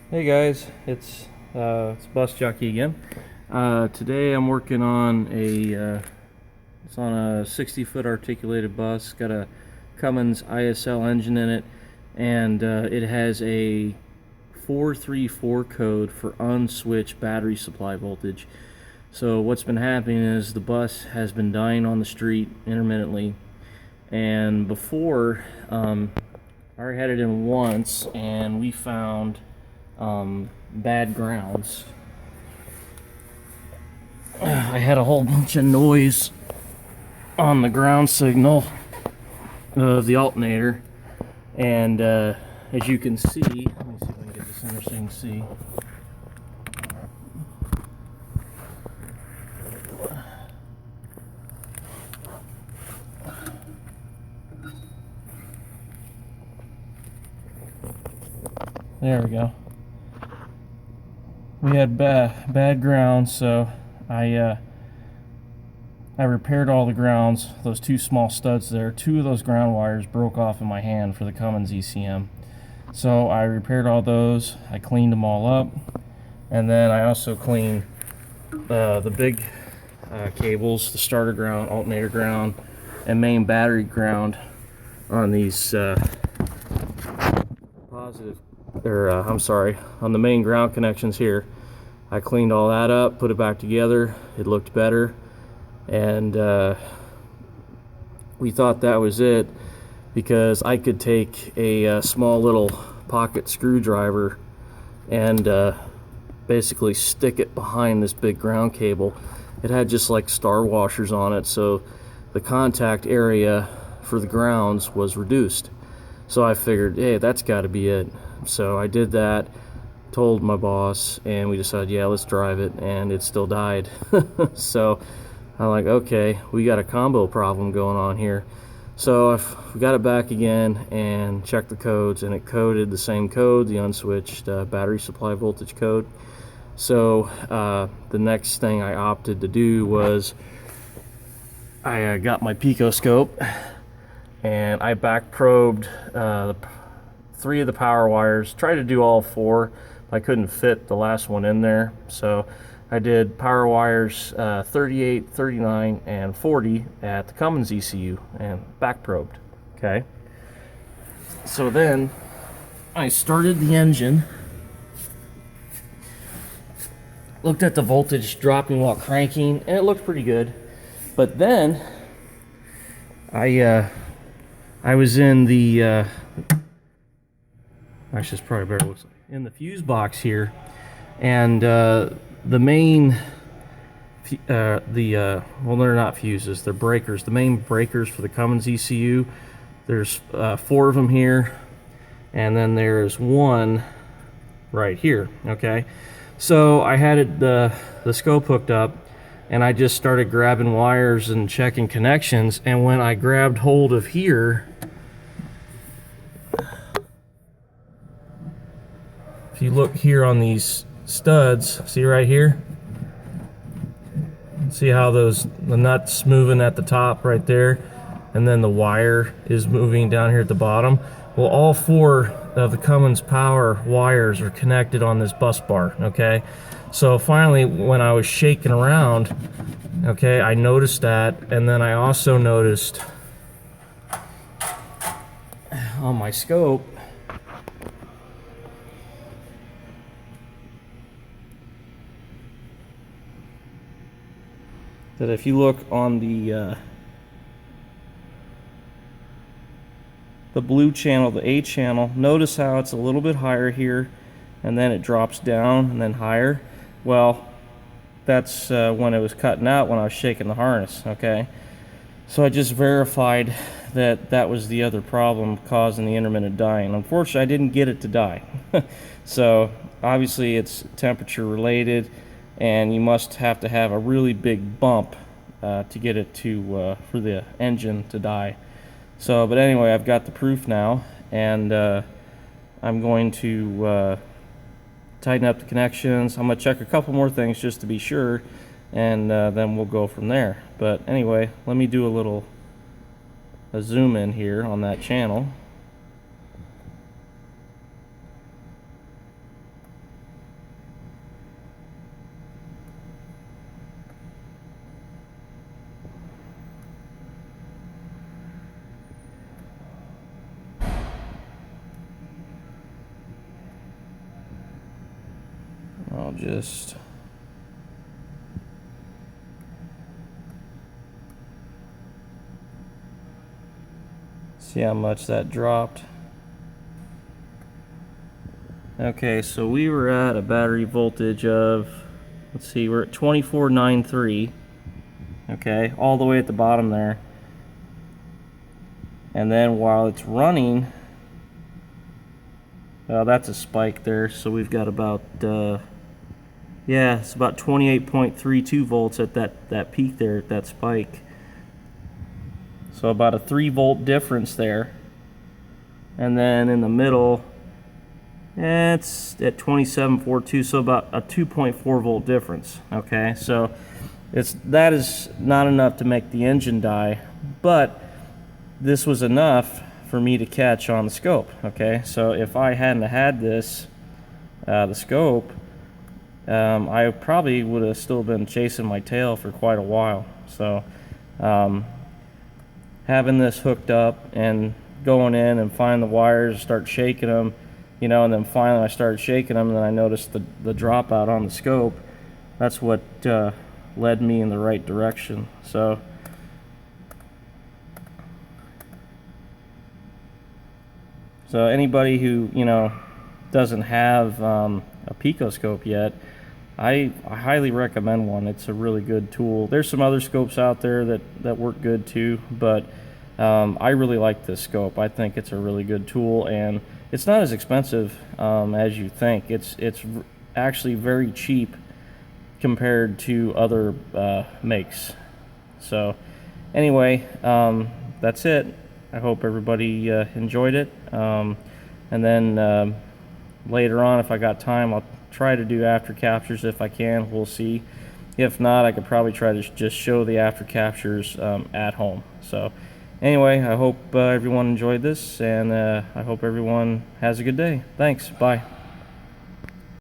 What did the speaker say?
Hey guys, it's Bus Jockey again. Today I'm working on it's on a 60-foot articulated bus. Got a Cummins Isl engine in it, and it has a 434 code for unswitched battery supply voltage. So what's been happening is the bus has been dying on the street intermittently, and before I already had it in once, and we found bad grounds. I had a whole bunch of noise on the ground signal of the alternator, and as you can see, let me see if I can get this in there so you can see. There we go. We had bad grounds, so I repaired all the grounds. Those two small studs there, two of those ground wires broke off in my hand for the Cummins ECM. So I repaired all those. I cleaned them all up, and then I also cleaned the big cables, the starter ground, alternator ground, and main battery ground on these on the main ground connections here. I cleaned all that up, put it back together. It looked better, and we thought that was it, because I could take a small little pocket screwdriver and basically stick it behind this big ground cable. It had just like star washers on it, so the contact area for the grounds was reduced. So I figured, hey, that's got to be it. So I did that, told my boss, and we decided, yeah, let's drive it, and it still died. So I'm like, okay, we got a combo problem going on here. So I got it back again and checked the codes, and it coded the same code, the unswitched battery supply voltage code. So the next thing I opted to do was I got my Picoscope, and I back probed three of the power wires. Tried to do all four. I couldn't fit the last one in there, so I did power wires 38, 39, and 40 at the Cummins ECU and back probed. Okay. So then I started the engine, looked at the voltage dropping while cranking, and it looked pretty good. But then I was in the actually, it's probably better looks like in the fuse box here, and the main well, they're not fuses, they're breakers. The main breakers for the Cummins ECU, there's 4 of them here, and then there's one right here. Okay, so I had it the scope hooked up, and I just started grabbing wires and checking connections, and when I grabbed hold of here, if you look here on these studs, see right here? See how the nut's moving at the top right there, and then the wire is moving down here at the bottom? Well, all 4 of the Cummins power wires are connected on this bus bar, okay? So finally, when I was shaking around, okay, I noticed that, and then I also noticed on my scope that if you look on the blue channel, the A channel, notice how it's a little bit higher here, and then it drops down and then higher. Well, that's when it was cutting out when I was shaking the harness. Okay, so I just verified that that was the other problem causing the intermittent dying. Unfortunately, I didn't get it to die. So obviously it's temperature related, and you must have to have a really big bump to get it to for the engine to die. So, but anyway, I've got the proof now, and I'm going to tighten up the connections. I'm going to check a couple more things just to be sure, and then we'll go from there. But anyway, let me do a zoom in here on that channel. just see how much that dropped. Okay, so we were at a battery voltage of, let's see, we're at 2493. Okay, all the way at the bottom there. And then while it's running, that's a spike there, so we've got about, yeah, it's about 28.32 volts at that peak there, at that spike. So about a 3 volt difference there. And then in the middle, it's at 27.42, so about a 2.4 volt difference. Okay, so that is not enough to make the engine die, but this was enough for me to catch on the scope. Okay, so if I hadn't had this, the scope, I probably would have still been chasing my tail for quite a while. So having this hooked up and going in and find the wires, start shaking them, you know, and then finally I started shaking them, and then I noticed the dropout on the scope. That's what led me in the right direction. So anybody who, you know, doesn't have a Picoscope yet, I highly recommend one. It's a really good tool. There's some other scopes out there that work good too, but I really like this scope. I think it's a really good tool, and it's not as expensive as you think. It's actually very cheap compared to other makes. So anyway, that's it. I hope everybody enjoyed it. And then later on, if I got time, I'll try to do after captures if I can. We'll see. If not, I could probably try to just show the after captures at home. So anyway, I hope everyone enjoyed this, and I hope everyone has a good day. Thanks. Bye.